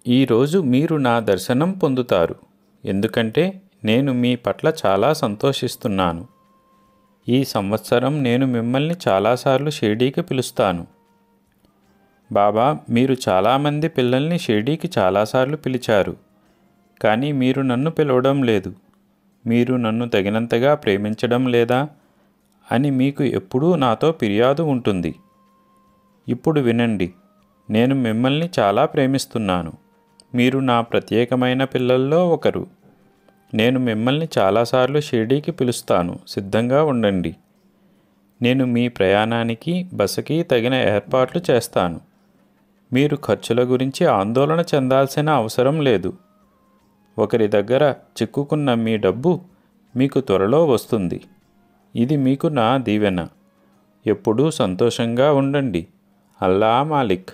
ఈరోజు మీరు నా దర్శనం పొందుతారు, ఎందుకంటే నేను మీ పట్ల చాలా సంతోషిస్తున్నాను. ఈ సంవత్సరం నేను మిమ్మల్ని చాలాసార్లు షిర్డీకి పిలుస్తాను. బాబా, మీరు చాలామంది పిల్లల్ని షిర్డీకి చాలాసార్లు పిలిచారు, కానీ మీరు నన్ను పిలవడం లేదు. మీరు నన్ను తగినంతగా ప్రేమించడం లేదా అని మీకు ఎప్పుడూ నాతో ఫిర్యాదు ఉంటుంది. ఇప్పుడు వినండి, నేను మిమ్మల్ని చాలా ప్రేమిస్తున్నాను. మీరు నా ప్రత్యేకమైన పిల్లల్లో ఒకరు. నేను మిమ్మల్ని చాలాసార్లు షిర్డీకి పిలుస్తాను, సిద్ధంగా ఉండండి. నేను మీ ప్రయాణానికి బసకి తగిన ఏర్పాట్లు చేస్తాను. మీరు ఖర్చుల గురించి ఆందోళన చెందాల్సిన అవసరం లేదు. ఒకరి దగ్గర చిక్కుకున్న మీ డబ్బు మీకు త్వరలో వస్తుంది. ఇది మీకు నా దీవెన. ఎప్పుడూ సంతోషంగా ఉండండి. అల్లా మాలిక్.